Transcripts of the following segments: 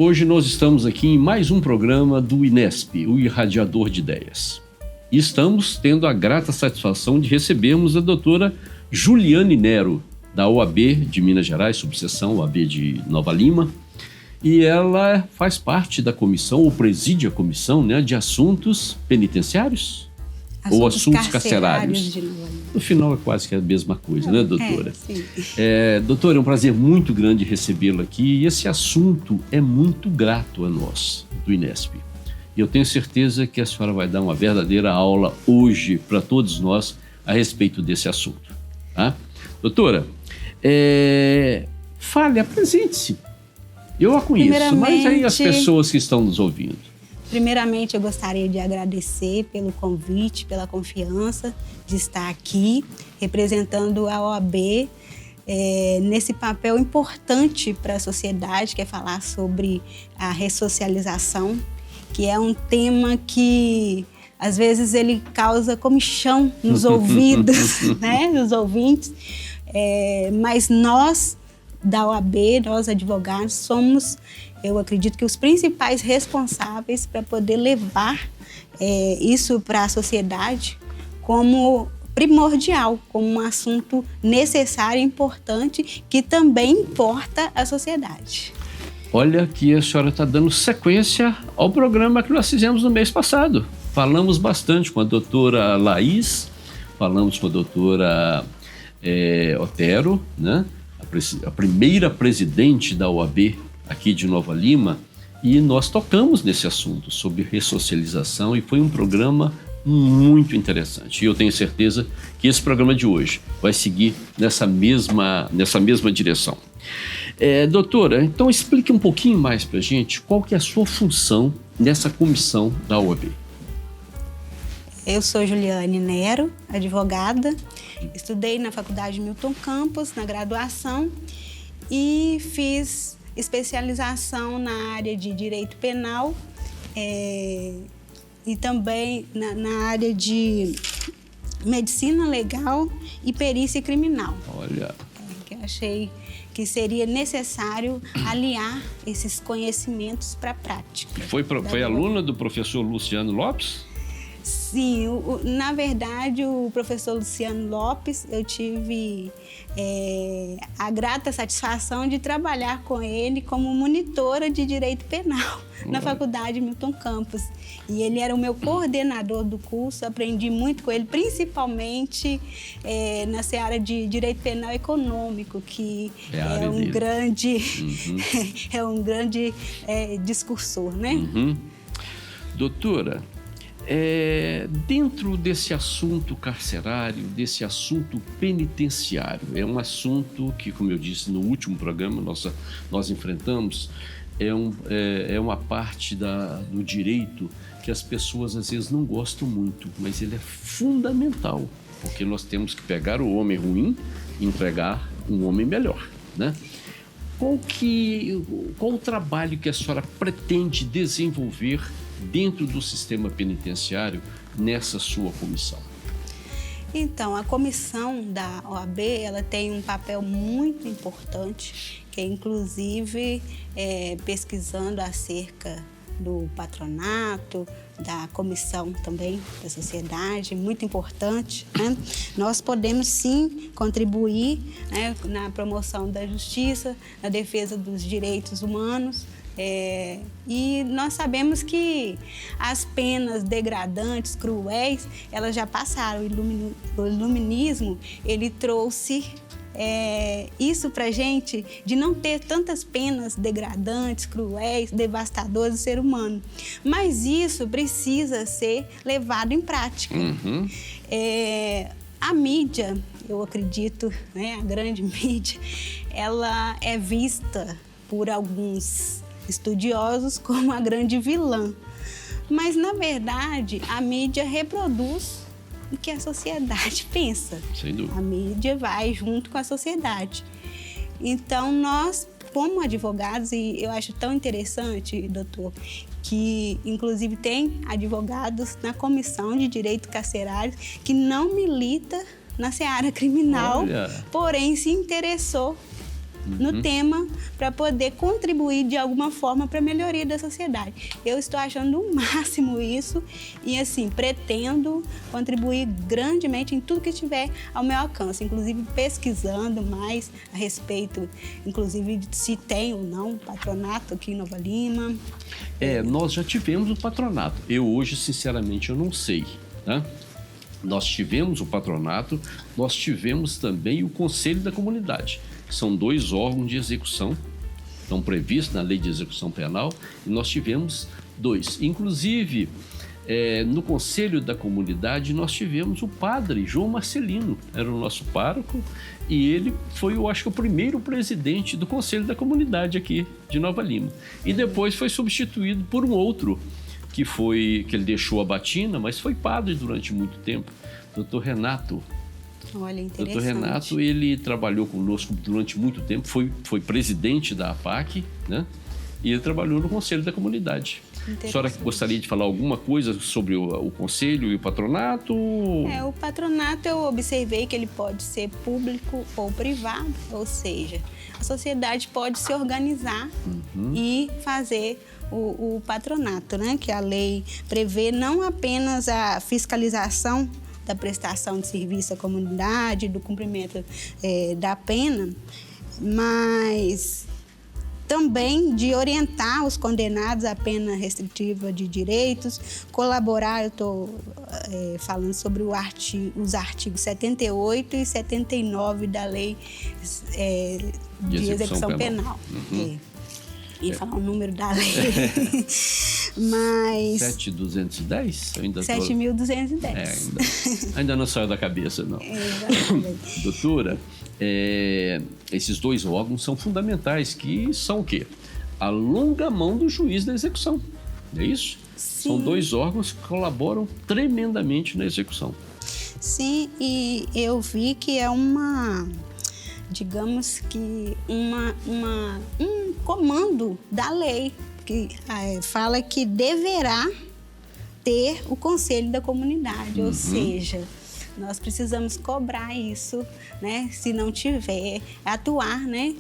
Hoje nós estamos aqui em mais um programa do INESP, o Irradiador de Ideias. E estamos tendo a grata satisfação de recebermos a doutora Juliane Nero, da OAB de Minas Gerais, subseção OAB de Nova Lima. E ela faz parte da comissão, ou preside a comissão, né, de assuntos penitenciários ou assuntos carcerários. No final é quase que a mesma coisa, né, doutora? Sim. Doutora, é um prazer muito grande recebê-la aqui e esse assunto é muito grato a nós, do INESP. E eu tenho certeza que a senhora vai dar uma verdadeira aula hoje para todos nós a respeito desse assunto. Tá? Doutora, apresente-se. Eu a conheço, mas aí as pessoas que estão nos ouvindo. Primeiramente, eu gostaria de agradecer pelo convite, pela confiança de estar aqui representando a OAB nesse papel importante para a sociedade, que é falar sobre a ressocialização, que é um tema que, às vezes, ele causa comichão nos ouvidos, né, nos ouvintes, mas nós, da OAB, nós advogados, somos, eu acredito que os principais responsáveis para poder levar isso para a sociedade como primordial, como um assunto necessário e importante que também importa à sociedade. Olha que a senhora está dando sequência ao programa que nós fizemos no mês passado. Falamos bastante com a doutora Laís, falamos com a doutora Otero, né? A primeira presidente da OAB aqui de Nova Lima, e nós tocamos nesse assunto sobre ressocialização e foi um programa muito interessante. E eu tenho certeza que esse programa de hoje vai seguir nessa mesma direção. Doutora, então explique um pouquinho mais para a gente qual que é a sua função nessa comissão da OAB. Eu sou Juliane Nero, advogada, estudei na Faculdade Milton Campos, na graduação, e fiz especialização na área de Direito Penal e também na área de Medicina Legal e Perícia Criminal. Olha! Que eu achei que seria necessário aliar esses conhecimentos para a prática. Foi aluna do professor Luciano Lopes? Sim, na verdade, o professor Luciano Lopes, eu tive a grata satisfação de trabalhar com ele como monitora de Direito Penal na Faculdade Milton Campos. E ele era o meu coordenador do curso, aprendi muito com ele, principalmente na seara de Direito Penal Econômico, que é um grande discursor, né? Uhum. Doutora, dentro desse assunto carcerário, desse assunto penitenciário, é um assunto que, como eu disse no último programa, nós enfrentamos, é uma parte do direito que as pessoas às vezes não gostam muito, mas ele é fundamental, porque nós temos que pegar o homem ruim e entregar um homem melhor, né? Qual o trabalho que a senhora pretende desenvolver dentro do sistema penitenciário nessa sua comissão? Então, a comissão da OAB, ela tem um papel muito importante, que é inclusive pesquisando acerca do patronato, da comissão também da sociedade, muito importante, né? Nós podemos sim contribuir, né, na promoção da justiça, na defesa dos direitos humanos, e nós sabemos que as penas degradantes, cruéis, elas já passaram. O iluminismo, ele trouxe isso para a gente, de não ter tantas penas degradantes, cruéis, devastadoras do ser humano. Mas isso precisa ser levado em prática. Uhum. A mídia, eu acredito, né, a grande mídia, ela é vista por alguns estudiosos como a grande vilã. Mas, na verdade, a mídia reproduz o que a sociedade pensa. Sem dúvida. A mídia vai junto com a sociedade. Então, nós, como advogados, e eu acho tão interessante, doutor, que inclusive tem advogados na Comissão de Direito Carcerário que não milita na seara criminal, Olha, porém se interessou no tema para poder contribuir de alguma forma para a melhoria da sociedade. Eu estou achando o máximo isso e, assim, pretendo contribuir grandemente em tudo que estiver ao meu alcance, inclusive pesquisando mais a respeito, inclusive, de se tem ou não patronato aqui em Nova Lima. Nós já tivemos o patronato. Eu hoje, sinceramente, eu não sei, né? Nós tivemos o patronato, nós tivemos também o Conselho da Comunidade. São 2 órgãos de execução, estão previstos na Lei de Execução Penal, e nós tivemos 2. Inclusive, no Conselho da Comunidade, nós tivemos o padre João Marcelino, era o nosso pároco, e ele foi, eu acho que, o primeiro presidente do Conselho da Comunidade aqui de Nova Lima. E depois foi substituído por um outro, que ele deixou a batina, mas foi padre durante muito tempo, Dr. Renato. Olha, interessante. Dr. Renato, ele trabalhou conosco durante muito tempo, foi presidente da APAC, né? E ele trabalhou no Conselho da Comunidade. A senhora gostaria de falar alguma coisa sobre o Conselho e o patronato? O patronato, eu observei que ele pode ser público ou privado, ou seja, a sociedade pode se organizar e fazer o patronato, né? Que a lei prevê não apenas a fiscalização da prestação de serviço à comunidade, do cumprimento da pena, mas também de orientar os condenados à pena restritiva de direitos, colaborar, eu estou falando sobre os artigos 78 e 79 da Lei de Execução Penal. E falar o número da lei. Mas... 7.210? 7.210. Ainda não saiu da cabeça, não. Exatamente. Doutora, esses 2 órgãos são fundamentais, que são o quê? A longa mão do juiz da execução, não é isso? Sim. São 2 órgãos que colaboram tremendamente na execução. Sim, e eu vi que é digamos que um comando da lei, que fala que deverá ter o Conselho da Comunidade, ou seja, nós precisamos cobrar isso, né? Se não tiver, atuar, né?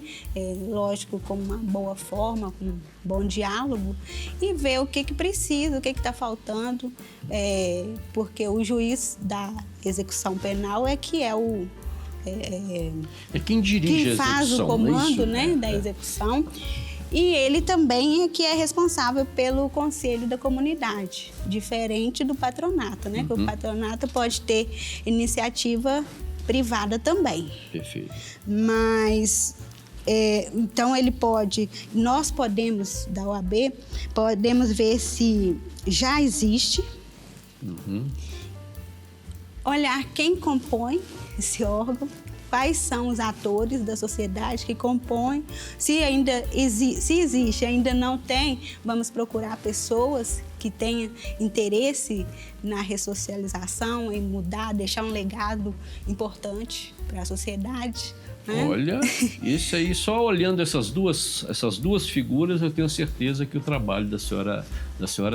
Lógico, com uma boa forma, com um bom diálogo e ver o que precisa, o que está faltando, porque o juiz da execução penal que é quem dirige quem faz o comando, né, da execução, e ele também que é responsável pelo Conselho da Comunidade, diferente do patronato, né? Que o patronato pode ter iniciativa privada também. Perfeito. Mas então nós podemos, da OAB, podemos ver se já existe, olhar quem compõe esse órgão, quais são os atores da sociedade que compõem, se existe, ainda não tem, vamos procurar pessoas que tenham interesse na ressocialização, em mudar, deixar um legado importante para a sociedade. Né? Olha, isso aí, só olhando essas duas figuras, eu tenho certeza que o trabalho da senhora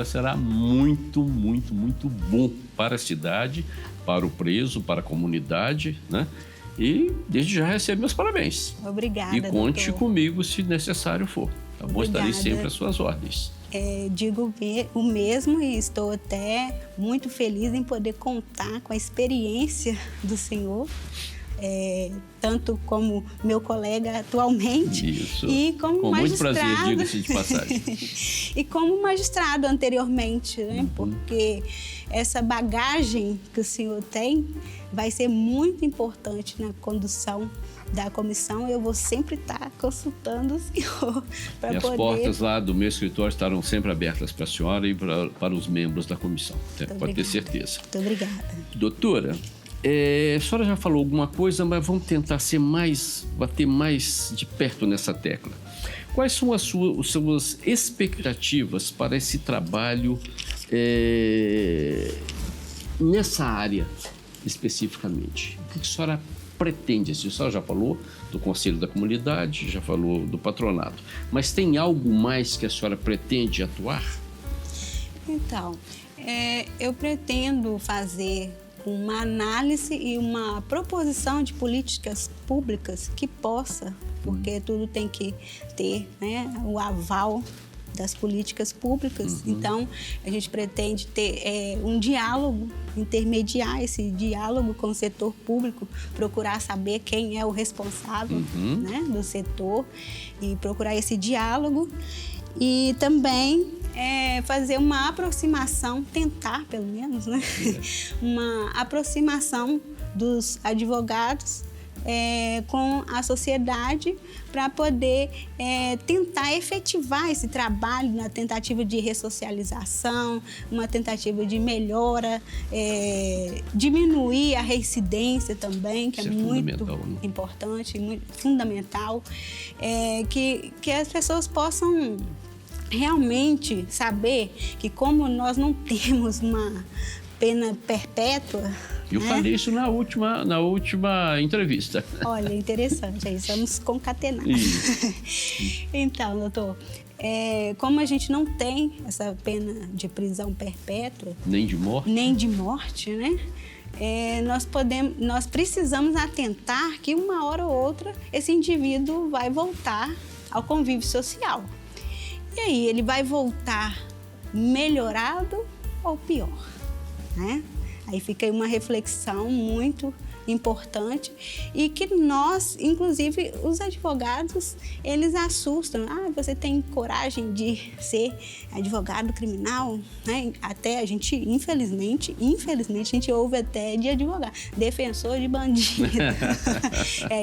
será muito, muito, muito bom para a cidade, para o preso, para a comunidade, né? E desde já recebo meus parabéns. Obrigada, E conte doutor. comigo se necessário for. Tá bom? Estarei sempre às suas ordens. Digo o mesmo e estou até muito feliz em poder contar com a experiência do senhor, tanto como meu colega atualmente. Isso. E como com magistrado. Muito prazer, diga-se de passagem. E como magistrado anteriormente, né? Porque essa bagagem que o senhor tem vai ser muito importante na condução da comissão. Eu vou sempre estar consultando o senhor para poder... As portas lá do meu escritório estarão sempre abertas para a senhora e para os membros da comissão. Pode ter certeza. Muito obrigada. Doutora, a senhora já falou alguma coisa, mas vamos tentar bater mais de perto nessa tecla. Quais são as suas expectativas para esse trabalho nessa área especificamente? O que a senhora pretende? A senhora já falou do Conselho da Comunidade, já falou do patronato, mas tem algo mais que a senhora pretende atuar? Então, eu pretendo fazer uma análise e uma proposição de políticas públicas que possa, porque tudo tem que ter, né, o aval das políticas públicas. Então, a gente pretende ter um diálogo, intermediar esse diálogo com o setor público, procurar saber quem é o responsável, né, do setor e procurar esse diálogo e também fazer uma aproximação, tentar pelo menos, né, uma aproximação dos advogados com a sociedade para poder tentar efetivar esse trabalho na tentativa de ressocialização, uma tentativa de melhora, diminuir a reincidência também, que é muito importante, muito fundamental, que as pessoas possam realmente saber que como nós não temos uma pena perpétua. Eu falei isso na última entrevista. Olha, interessante, aí estamos concatenados. Então, doutor, como a gente não tem essa pena de prisão perpétua... Nem de morte. Nem de morte, né? Nós precisamos atentar que uma hora ou outra esse indivíduo vai voltar ao convívio social. E aí, ele vai voltar melhorado ou pior, né? Aí fica aí uma reflexão muito importante e que nós, inclusive os advogados, eles assustam. Você tem coragem de ser advogado criminal? Né? Até a gente, infelizmente, a gente ouve até de advogado, defensor de bandido.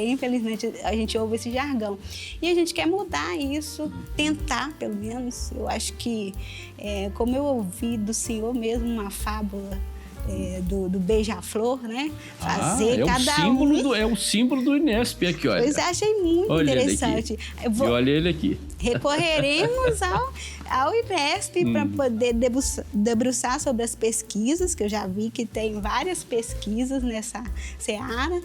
Infelizmente, a gente ouve esse jargão. E a gente quer mudar isso, tentar, pelo menos. Eu acho que, como eu ouvi do senhor mesmo uma fábula, do beija-flor, né? Fazer É o símbolo do Inesp aqui, olha. Pois achei muito interessante. E olha ele aqui. Recorreremos ao Inesp para poder debruçar sobre as pesquisas, que eu já vi que tem várias pesquisas nessa seara,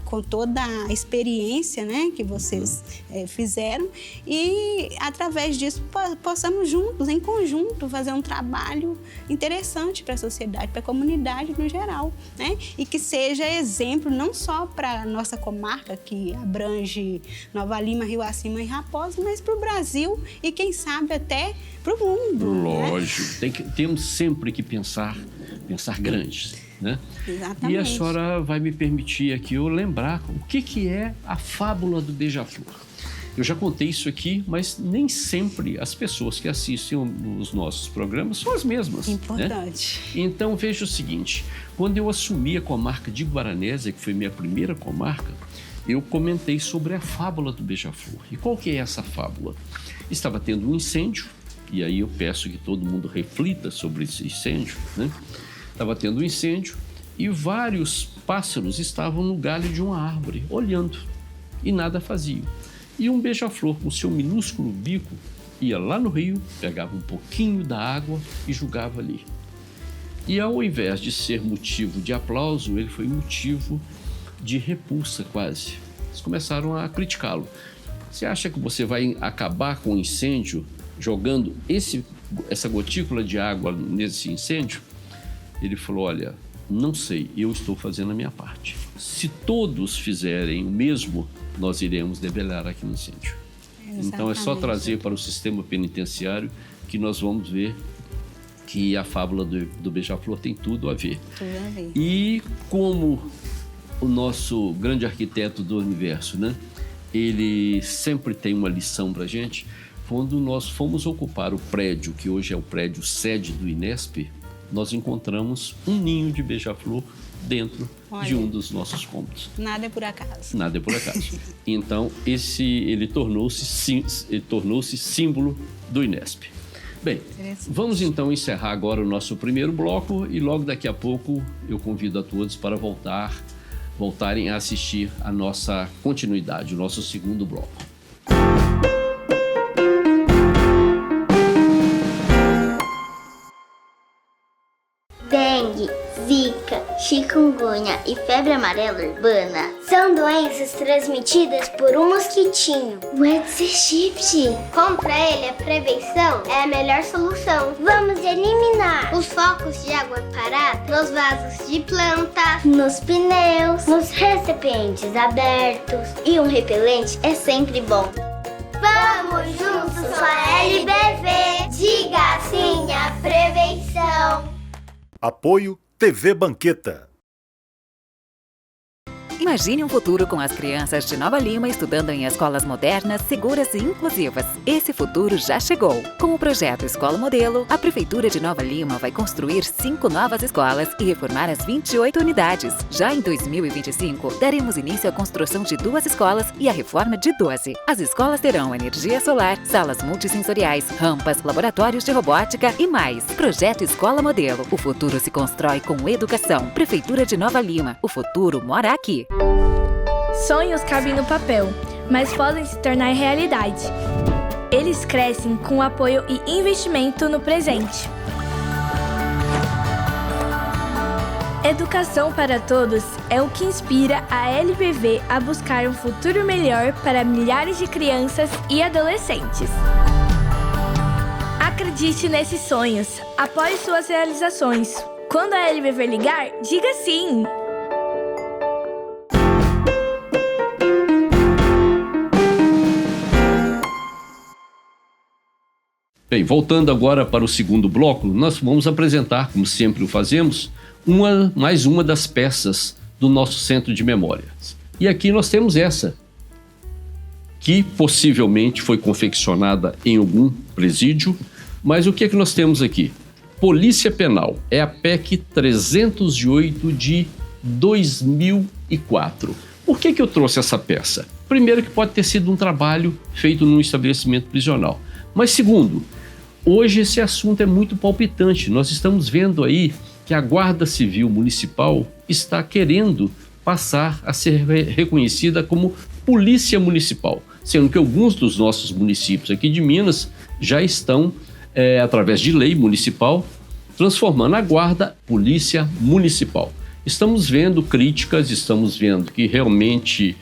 com toda a experiência, né, que vocês fizeram, e através disso possamos juntos, em conjunto, fazer um trabalho interessante para a sociedade, para a comunidade no geral, né? E que seja exemplo não só para a nossa comarca, que abrange Nova Lima, Rio Acima e Raposa, mas para o Brasil e, quem sabe, até para o mundo. Lógico, né? Temos sempre que pensar grandes, né? Exatamente. E a senhora vai me permitir aqui eu lembrar o que é a fábula do beija-flor. Eu já contei isso aqui, mas nem sempre as pessoas que assistem os nossos programas são as mesmas. Importante. Né? Então, veja o seguinte, quando eu assumi a comarca de Guaranésia, que foi minha primeira comarca, eu comentei sobre a fábula do beija-flor. E qual que é essa fábula? Estava tendo um incêndio, e aí eu peço que todo mundo reflita sobre esse incêndio, né? Estava tendo um incêndio e vários pássaros estavam no galho de uma árvore, olhando, e nada faziam. E um beija-flor, com seu minúsculo bico, ia lá no rio, pegava um pouquinho da água e jogava ali. E ao invés de ser motivo de aplauso, ele foi motivo de repulsa quase. Eles começaram a criticá-lo. Você acha que você vai acabar com o incêndio jogando essa gotícula de água nesse incêndio? Ele falou, olha, não sei, eu estou fazendo a minha parte. Se todos fizerem o mesmo, nós iremos debelar aquele incêndio. Exatamente. Então é só trazer para o sistema penitenciário que nós vamos ver que a fábula do beija-flor tem tudo a ver. Tudo a ver. E como o nosso grande arquiteto do universo, né? Ele sempre tem uma lição para a gente. Quando nós fomos ocupar o prédio, que hoje é o prédio sede do Inesp, nós encontramos um ninho de beija-flor dentro de um dos nossos cômodos. Nada é por acaso. Nada é por acaso. Então, ele tornou-se símbolo do Inesp. Bem, vamos então encerrar agora o nosso primeiro bloco e logo daqui a pouco eu convido a todos para voltarem a assistir a nossa continuidade, o nosso segundo bloco. Dengue, zika, chikungunya e febre amarela urbana São doenças transmitidas por um mosquitinho, o Aedes aegypti. Contra ele, a prevenção é a melhor solução. Vamos eliminar os focos de água parada nos vasos de planta, nos pneus, nos recipientes abertos. E um repelente é sempre bom. Vamos juntos com a LBV. Diga sim à prevenção. Apoio TV Banqueta. Imagine um futuro com as crianças de Nova Lima estudando em escolas modernas, seguras e inclusivas. Esse futuro já chegou. Com o projeto Escola Modelo, a Prefeitura de Nova Lima vai construir 5 novas escolas e reformar as 28 unidades. Já em 2025, daremos início à construção de 2 escolas e a reforma de 12. As escolas terão energia solar, salas multissensoriais, rampas, laboratórios de robótica e mais. Projeto Escola Modelo. O futuro se constrói com educação. Prefeitura de Nova Lima. O futuro mora aqui. Sonhos cabem no papel, mas podem se tornar realidade. Eles crescem com apoio e investimento no presente. Educação para todos é o que inspira a LBV a buscar um futuro melhor para milhares de crianças e adolescentes. Acredite nesses sonhos, apoie suas realizações. Quando a LBV ligar, diga sim! Bem, voltando agora para o segundo bloco, nós vamos apresentar, como sempre o fazemos, mais uma das peças do nosso centro de memórias. E aqui nós temos essa, que possivelmente foi confeccionada em algum presídio, mas o que é que nós temos aqui? Polícia Penal, é a PEC 308 de 2004. Por que eu trouxe essa peça? Primeiro, que pode ter sido um trabalho feito num estabelecimento prisional, mas segundo, hoje esse assunto é muito palpitante. Nós estamos vendo aí que a Guarda Civil Municipal está querendo passar a ser reconhecida como Polícia Municipal, sendo que alguns dos nossos municípios aqui de Minas já estão, através de lei municipal, transformando a Guarda Polícia Municipal. Estamos vendo críticas, estamos vendo que realmente,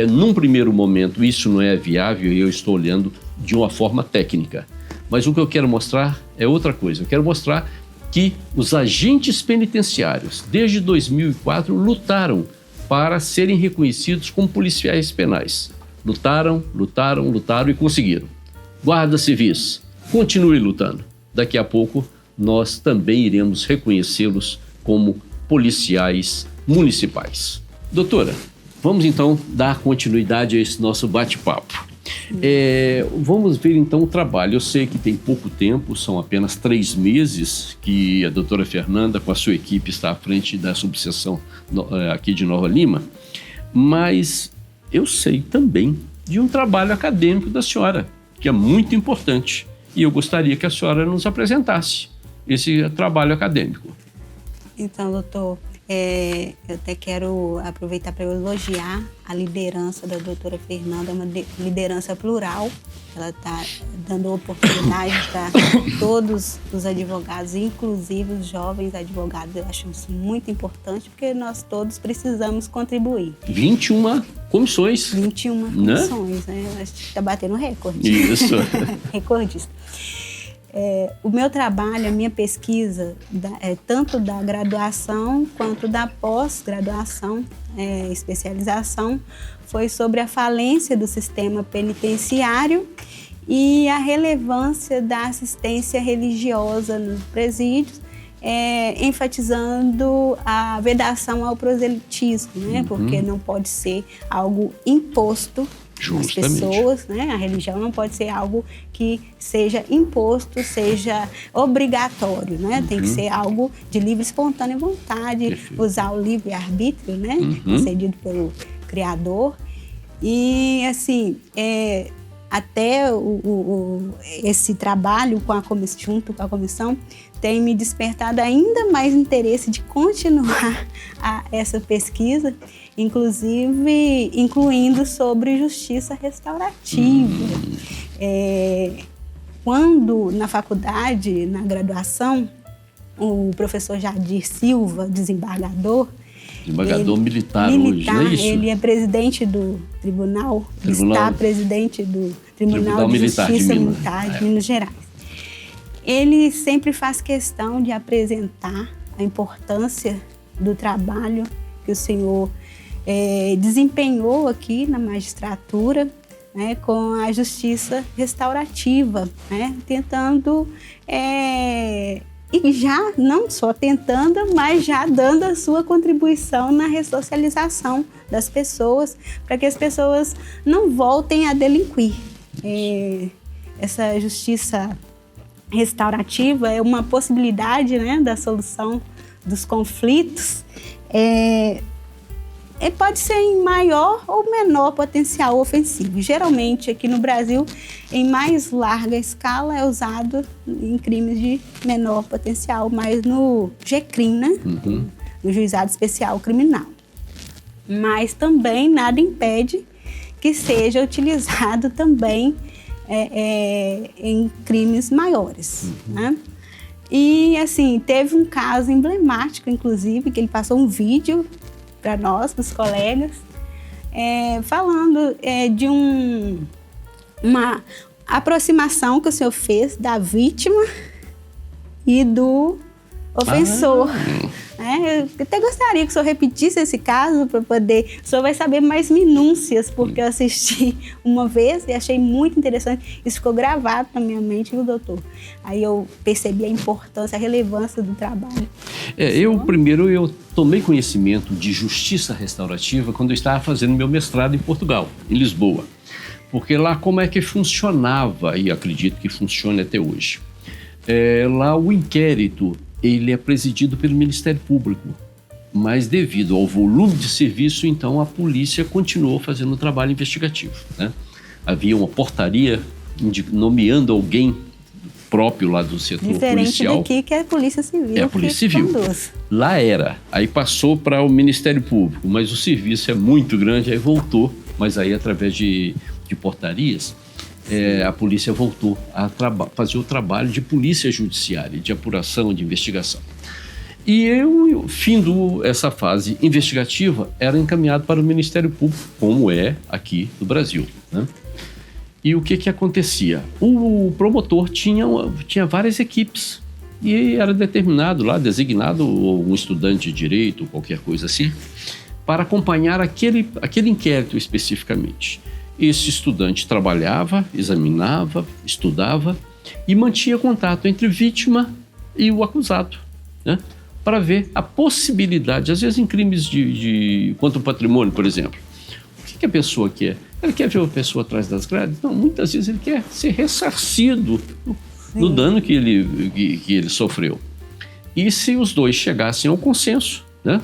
num primeiro momento, isso não é viável e eu estou olhando de uma forma técnica. Mas o que eu quero mostrar é outra coisa. Eu quero mostrar que os agentes penitenciários, desde 2004, lutaram para serem reconhecidos como policiais penais. Lutaram e conseguiram. Guardas civis, continue lutando. Daqui a pouco, nós também iremos reconhecê-los como policiais municipais. Doutora, vamos então dar continuidade a esse nosso bate-papo. Vamos ver então o trabalho. Eu sei que tem pouco tempo, são apenas 3 meses que a doutora Fernanda com a sua equipe está à frente da subseção aqui de Nova Lima, mas eu sei também de um trabalho acadêmico da senhora, que é muito importante, e eu gostaria que a senhora nos apresentasse esse trabalho acadêmico. Então, doutor, eu até quero aproveitar para elogiar a liderança da doutora Fernanda, uma liderança plural. Ela está dando oportunidade para todos os advogados, inclusive os jovens advogados. Eu acho isso muito importante, porque nós todos precisamos contribuir. 21 comissões. 21 comissões, né? A gente está batendo recorde. Isso. Recordista. O meu trabalho, a minha pesquisa, tanto da graduação quanto da pós-graduação, especialização, foi sobre a falência do sistema penitenciário e a relevância da assistência religiosa nos presídios, enfatizando a vedação ao proselitismo, né? Porque não pode ser algo imposto às pessoas, né? A religião não pode ser algo que seja imposto, seja obrigatório, né? Tem que ser algo de livre, espontânea vontade, Perfeito. Usar o livre-arbítrio, né? Concedido pelo Criador. E, assim, até esse trabalho junto com a comissão tem me despertado ainda mais interesse de continuar essa pesquisa, inclusive incluindo sobre justiça restaurativa. Quando na faculdade, na graduação, o professor Jadir Silva, desembargador, Desembargador militar hoje, não é isso? Ele é presidente do tribunal, está presidente do Tribunal de Justiça Militar de Minas Gerais. Ele sempre faz questão de apresentar a importância do trabalho que o senhor desempenhou aqui na magistratura, né, com a justiça restaurativa, né, tentando, e já não só tentando, mas já dando a sua contribuição na ressocialização das pessoas, para que as pessoas não voltem a delinquir. Essa justiça restaurativa é uma possibilidade, né, da solução dos conflitos. Pode ser em maior ou menor potencial ofensivo. Geralmente, aqui no Brasil, em mais larga escala, é usado em crimes de menor potencial, mas no GCRIM, né? No Juizado Especial Criminal. Mas também nada impede que seja utilizado também em crimes maiores, né? E, assim, teve um caso emblemático, inclusive, que ele passou um vídeo para nós, para os colegas, falando de uma aproximação que o senhor fez da vítima e do ofensor. Eu até gostaria que o senhor repetisse esse caso para poder... O senhor vai saber mais minúcias, porque eu assisti uma vez e achei muito interessante. Isso ficou gravado na minha mente, viu, doutor? Aí eu percebi a importância, a relevância do trabalho. Eu tomei conhecimento de justiça restaurativa quando eu estava fazendo meu mestrado em Portugal, em Lisboa. Porque lá como é que funcionava, e acredito que funcione até hoje. Lá o inquérito, ele é presidido pelo Ministério Público, mas devido ao volume de serviço, então a polícia continuou fazendo o trabalho investigativo, né? Havia uma portaria nomeando alguém próprio lá do setor policial. Diferente daqui, que é a Polícia Civil. É a Polícia Civil. Lá era, aí passou para o Ministério Público, mas o serviço é muito grande, aí voltou, mas aí através de portarias, a polícia voltou a fazer o trabalho de polícia judiciária, de apuração, de investigação. E findo essa fase investigativa, era encaminhado para o Ministério Público, como é aqui no Brasil, né? E o que acontecia? O promotor tinha várias equipes e era determinado lá, designado um estudante de direito, qualquer coisa assim, para acompanhar aquele inquérito especificamente. Esse estudante trabalhava, examinava, estudava e mantinha contato entre vítima e o acusado, né? Para ver a possibilidade, às vezes em crimes contra o patrimônio, por exemplo. O que a pessoa quer? Ele quer ver a pessoa atrás das grades? Não, muitas vezes ele quer ser ressarcido do dano que ele sofreu. E se os dois chegassem ao consenso, né?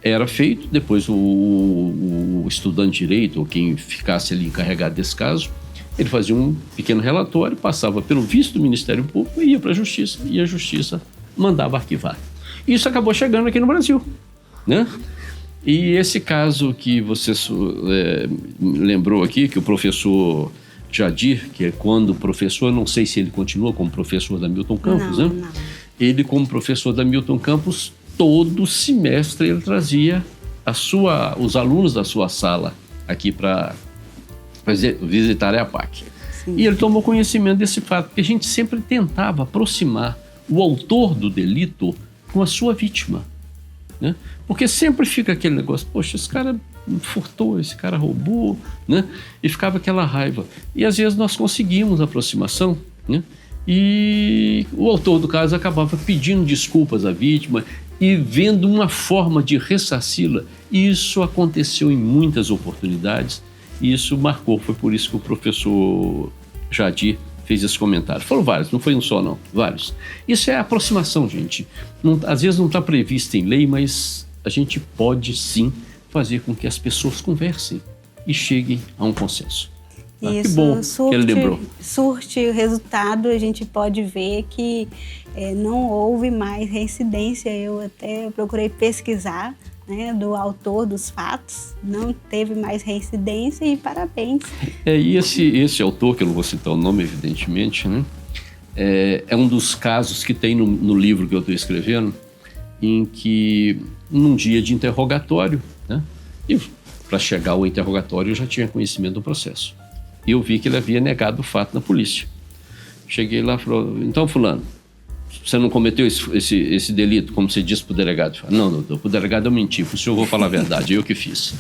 Era feito, depois o estudante de direito, ou quem ficasse ali encarregado desse caso, ele fazia um pequeno relatório, passava pelo visto do Ministério Público e ia para a Justiça, e a Justiça mandava arquivar. Isso acabou chegando aqui no Brasil, né? E esse caso que você lembrou aqui, que o professor Jadir, que é quando professor, não sei se ele continua como professor da Milton Campos, né? Não. Ele, como professor da Milton Campos, todo semestre ele trazia os alunos da sua sala aqui para visitar a APAC. Sim. E ele tomou conhecimento desse fato, porque a gente sempre tentava aproximar o autor do delito com a sua vítima, né? Porque sempre fica aquele negócio, poxa, esse cara furtou, esse cara roubou, né? E ficava aquela raiva. E às vezes nós conseguimos aproximação, né? E o autor do caso acabava pedindo desculpas à vítima e vendo uma forma de ressarci-la. Isso aconteceu em muitas oportunidades e isso marcou. Foi por isso que o professor Jadir fez esse comentário. Foram vários, não foi um só não, vários. Isso é aproximação, gente. Às vezes não está previsto em lei, mas a gente pode sim fazer com que as pessoas conversem e cheguem a um consenso. Isso, que bom que ele lembrou. Surte o resultado, a gente pode ver que não houve mais reincidência. Eu até procurei pesquisar, né, do autor dos fatos, não teve mais reincidência e parabéns. E esse autor, que eu não vou citar o nome, evidentemente, né, é um dos casos que tem no livro que eu estou escrevendo, em que, num dia de interrogatório, né, e para chegar ao interrogatório eu já tinha conhecimento do processo. E eu vi que ele havia negado o fato na polícia. Cheguei lá e falou, então fulano, você não cometeu esse delito, como você disse para o delegado? Não, doutor, para o delegado eu menti, para o senhor eu vou falar a verdade, eu que fiz.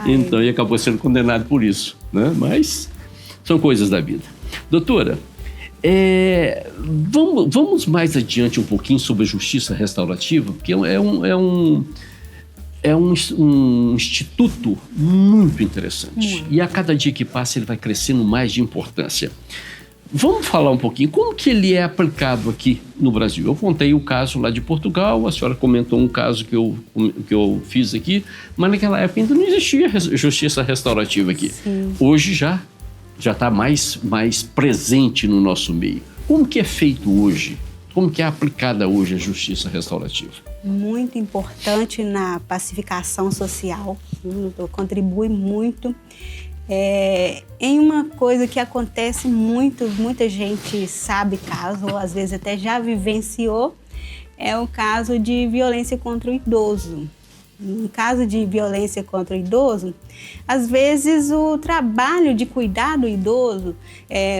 Então ele acabou sendo condenado por isso, né? Mas são coisas da vida. Doutora, vamos mais adiante um pouquinho sobre a justiça restaurativa, porque é um instituto muito interessante. E a cada dia que passa ele vai crescendo mais de importância. Vamos falar um pouquinho como que ele é aplicado aqui no Brasil. Eu contei o caso lá de Portugal, a senhora comentou um caso que eu fiz aqui, mas naquela época ainda não existia justiça restaurativa aqui. Sim. Hoje já está mais presente no nosso meio. Como que é feito hoje? Como que é aplicada hoje a justiça restaurativa? Muito importante na pacificação social, contribui muito. Em uma coisa que acontece muito, muita gente sabe caso, ou às vezes até já vivenciou, é o caso de violência contra o idoso. No caso de violência contra o idoso, às vezes o trabalho de cuidar do idoso,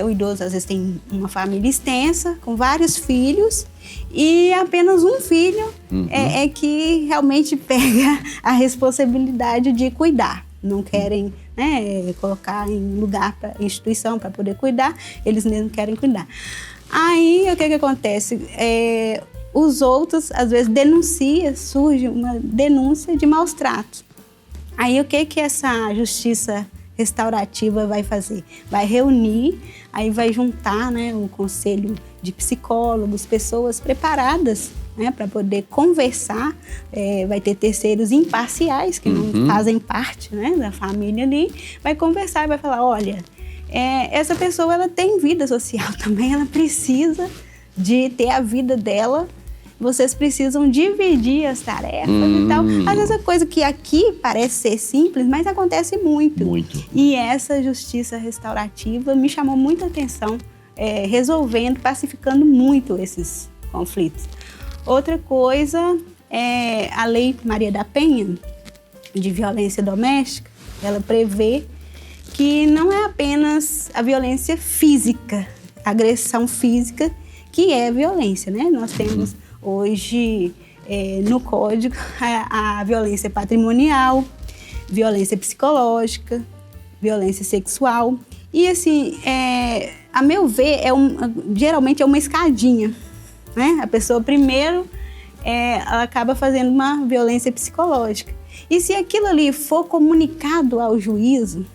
o idoso às vezes tem uma família extensa, com vários filhos, e apenas um filho é que realmente pega a responsabilidade de cuidar. Não querem, né, colocar em lugar, instituição para poder cuidar, eles mesmos querem cuidar. Aí, o que acontece? Os outros, às vezes, surge uma denúncia de maus tratos. Aí, o que essa justiça restaurativa vai fazer? Vai reunir, aí vai juntar, né, o conselho de psicólogos, pessoas preparadas, né, para poder conversar, vai ter terceiros imparciais que não fazem parte, né, da família ali, vai conversar e vai falar, olha, essa pessoa ela tem vida social também, ela precisa de ter a vida dela, vocês precisam dividir as tarefas e tal. Às vezes é coisa que aqui parece ser simples, mas acontece muito. E essa justiça restaurativa me chamou muita atenção, resolvendo, pacificando muito esses conflitos. Outra coisa é a Lei Maria da Penha, de violência doméstica. Ela prevê que não é apenas a violência física, a agressão física, que é violência, né? Nós temos hoje no Código a violência patrimonial, violência psicológica, violência sexual. E assim, a meu ver, geralmente é uma escadinha. Né? A pessoa primeiro, ela acaba fazendo uma violência psicológica. E se aquilo ali for comunicado ao juízo,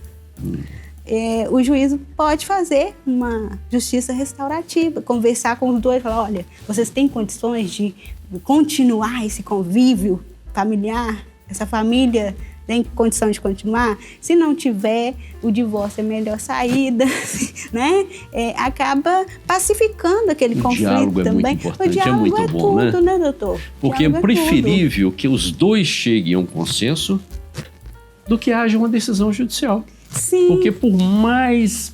o juízo pode fazer uma justiça restaurativa, conversar com os dois, falar, olha, vocês têm condições de continuar esse convívio familiar? Essa família tem condição de continuar? Se não tiver, o divórcio é a melhor saída, né? Acaba pacificando aquele conflito também. O diálogo é muito importante, o diálogo é muito bom, tudo, né, doutor? Porque é preferível que os dois cheguem a um consenso do que haja uma decisão judicial. Sim. Porque por mais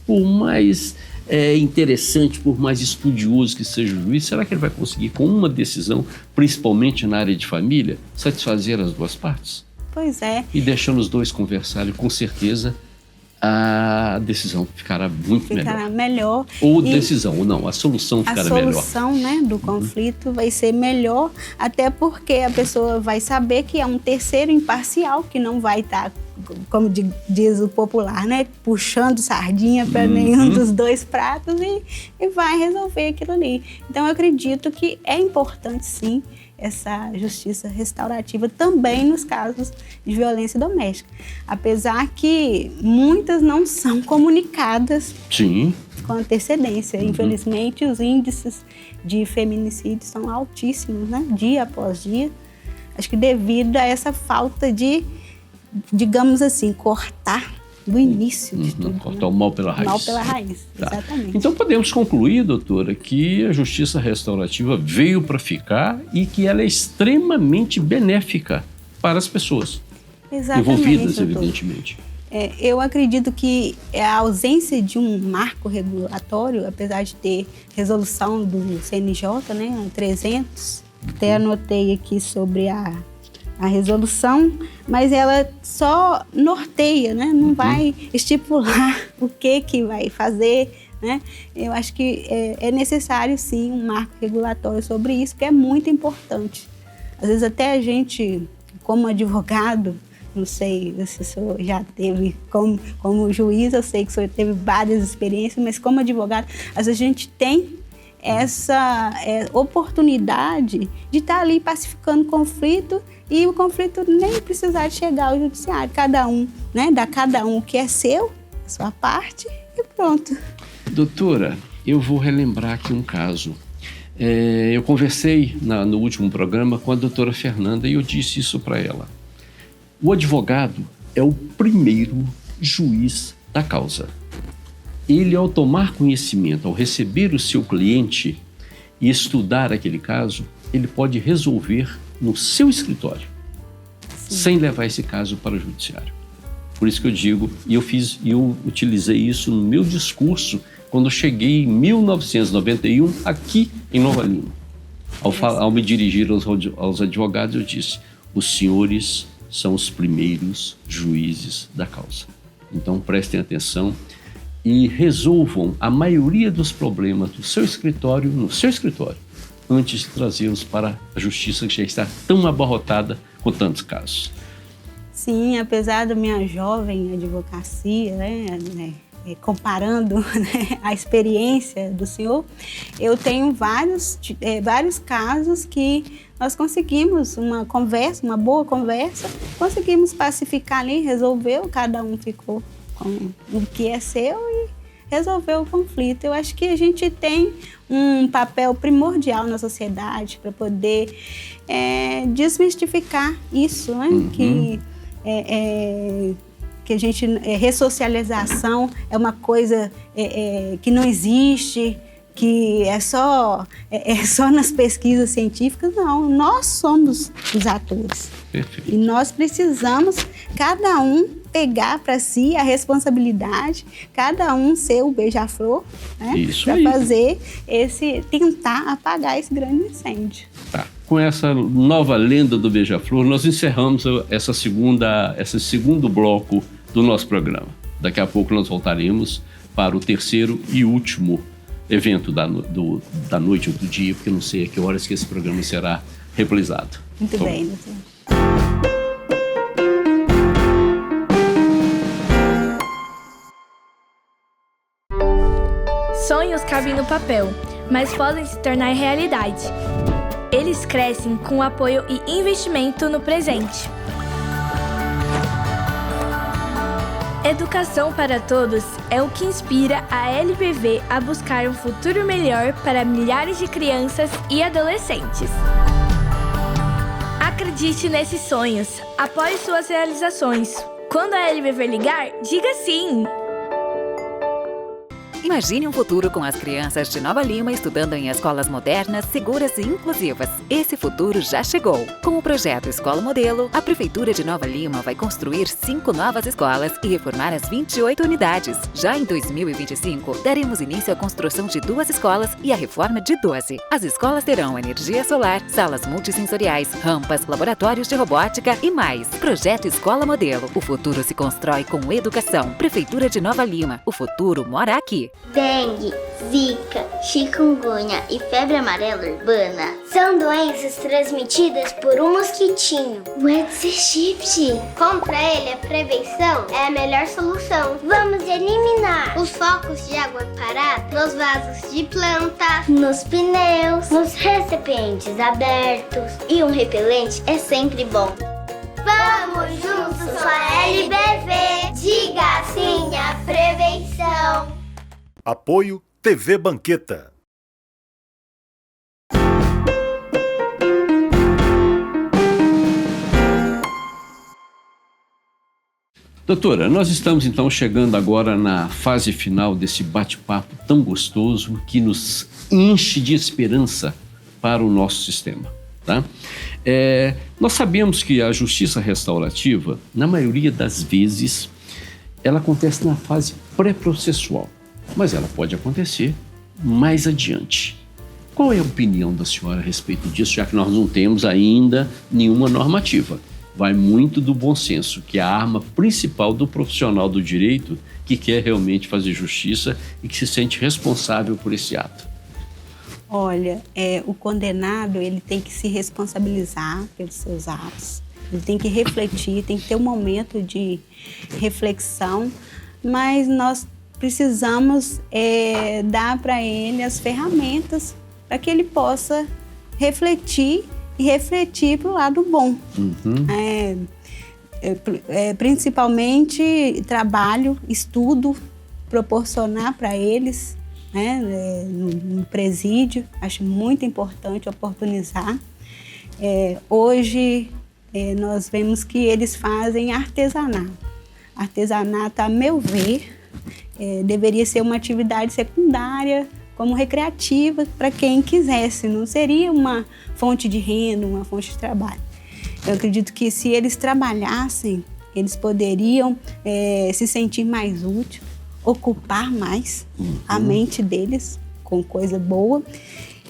interessante, por mais estudioso que seja o juiz, será que ele vai conseguir, com uma decisão, principalmente na área de família, satisfazer as duas partes? Pois é. E deixando os dois conversarem, com certeza a decisão ficará melhor. Ou decisão, ou não, a solução ficará melhor. A solução, né, do conflito vai ser melhor, até porque a pessoa vai saber que é um terceiro imparcial que não vai estar, como diz o popular, né, puxando sardinha para nenhum dos dois pratos e vai resolver aquilo ali. Então, eu acredito que é importante, sim, essa justiça restaurativa também nos casos de violência doméstica. Apesar que muitas não são comunicadas com antecedência. Infelizmente, os índices de feminicídio são altíssimos, né? Dia após dia. Acho que devido a essa falta de, digamos assim, cortar do início de tudo. Cortar o mal pela raiz. Mal pela raiz, exatamente. Então podemos concluir, doutora, que a justiça restaurativa veio para ficar e que ela é extremamente benéfica para as pessoas envolvidas, doutor. Evidentemente. Eu acredito que a ausência de um marco regulatório, apesar de ter resolução do CNJ, né, 300, Até anotei aqui sobre a resolução, mas ela só norteia, né? Não vai estipular o que vai fazer, né? Eu acho que é necessário, sim, um marco regulatório sobre isso, que é muito importante. Às vezes até a gente, como advogado, não sei se o senhor já teve, como juiz, eu sei que o senhor teve várias experiências, mas como advogado, às vezes a gente tem essa oportunidade de estar ali pacificando o conflito e o conflito nem precisar de chegar ao judiciário. Cada um, né, dá cada um o que é seu, a sua parte e pronto. Doutora, eu vou relembrar aqui um caso. Eu conversei no último programa com a doutora Fernanda e eu disse isso para ela. O advogado é o primeiro juiz da causa. Ele, ao tomar conhecimento, ao receber o seu cliente e estudar aquele caso, ele pode resolver no seu escritório, sem levar esse caso para o judiciário. Por isso que eu digo, e eu utilizei isso no meu discurso quando eu cheguei em 1991 aqui em Nova Lima. Ao me dirigir aos advogados, eu disse: os senhores são os primeiros juízes da causa. Então prestem atenção e resolvam a maioria dos problemas do seu escritório, no seu escritório, antes de trazê-los para a justiça, que já está tão abarrotada com tantos casos. Sim, apesar da minha jovem advocacia, né, comparando, né, a experiência do senhor, eu tenho vários casos que nós conseguimos uma boa conversa, conseguimos pacificar ali, resolveu, cada um ficou com o que é seu e resolveu o conflito. Eu acho que a gente tem um papel primordial na sociedade para poder desmistificar isso, né? Que a gente, ressocialização é uma coisa que não existe, que é só nas pesquisas científicas. Não, nós somos os atores. Perfeito. E nós precisamos, cada um, pegar para si a responsabilidade, cada um ser o beija-flor, né? Para fazer tentar apagar esse grande incêndio. Tá. Com essa nova lenda do beija-flor, nós encerramos esse segundo bloco do nosso programa. Daqui a pouco nós voltaremos para o terceiro e último evento da noite ou do dia, porque eu não sei a que horas que esse programa será reprisado. Muito bem, doutor. Sonhos cabem no papel, mas podem se tornar realidade. Eles crescem com apoio e investimento no presente. Educação para todos é o que inspira a LBV a buscar um futuro melhor para milhares de crianças e adolescentes. Acredite nesses sonhos, apoie suas realizações. Quando a LBV ligar, diga sim! Imagine um futuro com as crianças de Nova Lima estudando em escolas modernas, seguras e inclusivas. Esse futuro já chegou. Com o projeto Escola Modelo, a Prefeitura de Nova Lima vai construir 5 novas escolas e reformar as 28 unidades. Já em 2025, daremos início à construção de 2 escolas e a reforma de 12. As escolas terão energia solar, salas multissensoriais, rampas, laboratórios de robótica e mais. Projeto Escola Modelo. O futuro se constrói com educação. Prefeitura de Nova Lima. O futuro mora aqui. Dengue, zika, chikungunya e febre amarela urbana são doenças transmitidas por um mosquitinho, o Aedes aegypti. Contra ele, a prevenção é a melhor solução. Vamos eliminar os focos de água parada nos vasos de plantas, nos pneus, nos recipientes abertos. E um repelente é sempre bom. Vamos juntos com a LBV. Diga sim à prevenção. Apoio TV Banqueta. Doutora, nós estamos então chegando agora na fase final desse bate-papo tão gostoso que nos enche de esperança para o nosso sistema, tá? Nós sabemos que a justiça restaurativa, na maioria das vezes, ela acontece na fase pré-processual. Mas ela pode acontecer mais adiante. Qual é a opinião da senhora a respeito disso, já que nós não temos ainda nenhuma normativa? Vai muito do bom senso, que é a arma principal do profissional do direito que quer realmente fazer justiça e que se sente responsável por esse ato. Olha, o condenado, ele tem que se responsabilizar pelos seus atos, ele tem que refletir, tem que ter um momento de reflexão, mas nós precisamos dar para ele as ferramentas para que ele possa refletir e refletir para o lado bom. Principalmente trabalho, estudo, proporcionar para eles, né, no presídio. Acho muito importante oportunizar. Hoje nós vemos que eles fazem artesanato. Artesanato, a meu ver, deveria ser uma atividade secundária, como recreativa para quem quisesse. Não seria uma fonte de renda, uma fonte de trabalho. Eu acredito que se eles trabalhassem, eles poderiam se sentir mais úteis, ocupar mais a mente deles com coisa boa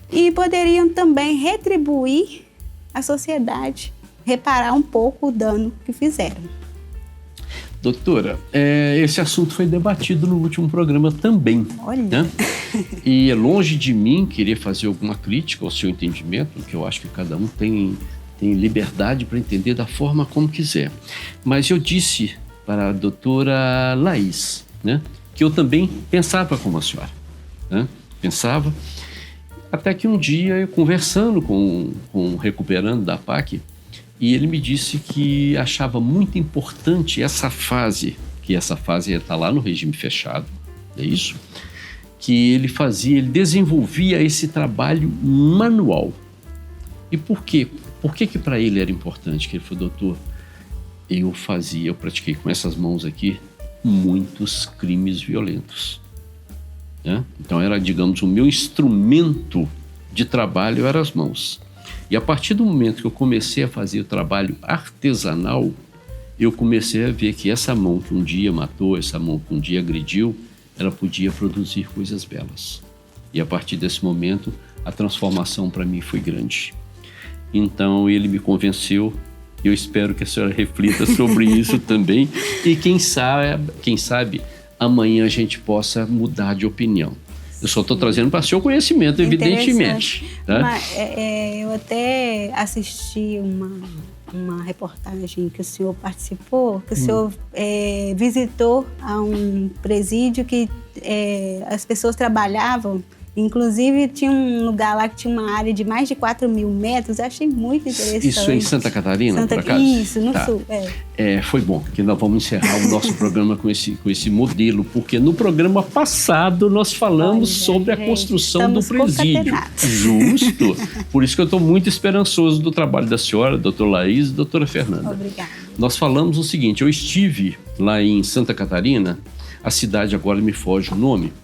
e poderiam também retribuir à sociedade, reparar um pouco o dano que fizeram. Doutora, esse assunto foi debatido no último programa também. Olha. Né? E é longe de mim querer fazer alguma crítica ao seu entendimento, que eu acho que cada um tem liberdade para entender da forma como quiser. Mas eu disse para a doutora Laís, né, que eu também pensava como a senhora. Né? Pensava, até que um dia, eu conversando com o recuperando da PAC, e ele me disse que achava muito importante essa fase, que essa fase está lá no regime fechado, é isso? Que ele desenvolvia esse trabalho manual. E por quê? Por que para ele era importante? Que ele falou, doutor, eu pratiquei com essas mãos aqui muitos crimes violentos. Né? Então era, digamos, o meu instrumento de trabalho eram as mãos. E a partir do momento que eu comecei a fazer o trabalho artesanal, eu comecei a ver que essa mão que um dia matou, essa mão que um dia agrediu, ela podia produzir coisas belas. E a partir desse momento, a transformação para mim foi grande. Então ele me convenceu, eu espero que a senhora reflita sobre isso também, e quem sabe amanhã a gente possa mudar de opinião. Eu só estou trazendo para seu conhecimento, evidentemente. Tá? Eu até assisti uma reportagem que o senhor participou, que o senhor visitou a um presídio que as pessoas trabalhavam. Inclusive, tinha um lugar lá que tinha uma área de mais de 4.000 metros. Eu achei muito interessante. Isso em Santa Catarina, por acaso? Isso, no sul. Foi bom, porque nós vamos encerrar o nosso programa com esse modelo, porque no programa passado nós falamos sobre a construção do presídio. Justo. Por isso que eu estou muito esperançoso do trabalho da senhora, doutora Laís e doutora Fernanda. Obrigada. Nós falamos o seguinte, eu estive lá em Santa Catarina, a cidade agora me foge o nome,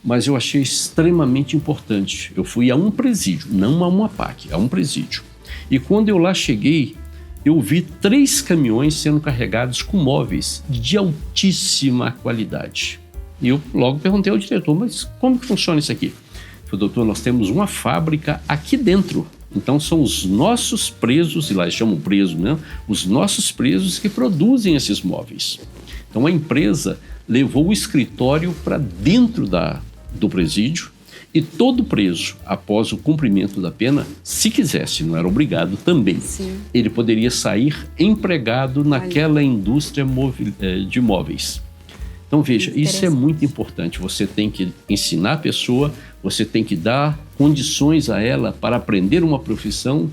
mas eu achei extremamente importante. Eu fui a um presídio, não a uma PAC, a um presídio. E quando eu lá cheguei, eu vi 3 caminhões sendo carregados com móveis de altíssima qualidade. E eu logo perguntei ao diretor, mas como que funciona isso aqui? Ele falou, doutor, nós temos uma fábrica aqui dentro. Então são os nossos presos, e lá eles chamam preso, né? Os nossos presos que produzem esses móveis. Então a empresa levou o escritório para dentro do presídio e todo preso, após o cumprimento da pena, se quisesse, não era obrigado também, ele poderia sair empregado naquela indústria de móveis. Então veja, isso é muito importante, você tem que ensinar a pessoa, você tem que dar condições a ela para aprender uma profissão,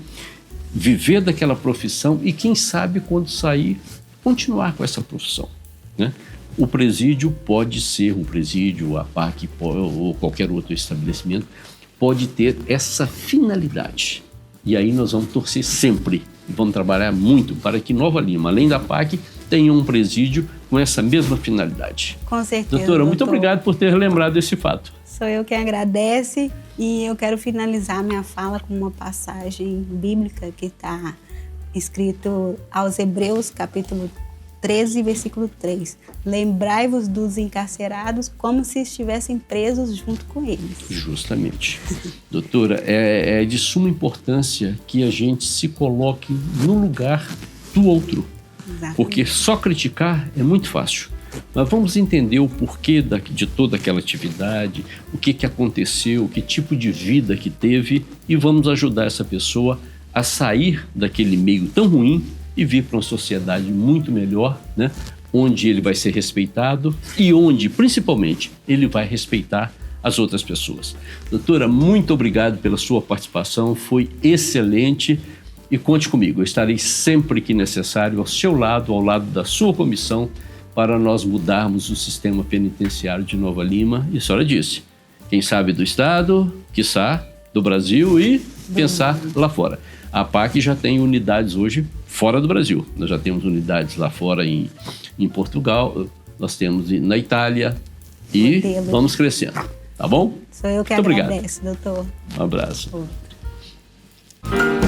viver daquela profissão e quem sabe quando sair, continuar com essa profissão, né? O presídio pode ser um presídio, a PAC ou qualquer outro estabelecimento, pode ter essa finalidade. E aí nós vamos torcer sempre e vamos trabalhar muito para que Nova Lima, além da PAC, tenha um presídio com essa mesma finalidade. Com certeza. Doutora, muito obrigado por ter lembrado esse fato. Sou eu quem agradece e eu quero finalizar minha fala com uma passagem bíblica que está escrito aos Hebreus, capítulo 13, versículo 3. Lembrai-vos dos encarcerados como se estivessem presos junto com eles. Justamente. Doutora, é de suma importância que a gente se coloque no lugar do outro. Exatamente. Porque só criticar é muito fácil. Mas vamos entender o porquê de toda aquela atividade, o que aconteceu, que tipo de vida que teve, e vamos ajudar essa pessoa a sair daquele meio tão ruim e vir para uma sociedade muito melhor, né? Onde ele vai ser respeitado e onde, principalmente, ele vai respeitar as outras pessoas. Doutora, muito obrigado pela sua participação, foi excelente. E conte comigo, eu estarei sempre que necessário ao seu lado, ao lado da sua comissão, para nós mudarmos o sistema penitenciário de Nova Lima. E a senhora disse, quem sabe do Estado, quiçá do Brasil e pensar lá fora. A APAC já tem unidades hoje fora do Brasil. Nós já temos unidades lá fora em Portugal, nós temos na Itália e vamos crescendo. Tá bom? Sou eu que muito agradeço, obrigado. doutor. Um abraço. Outro.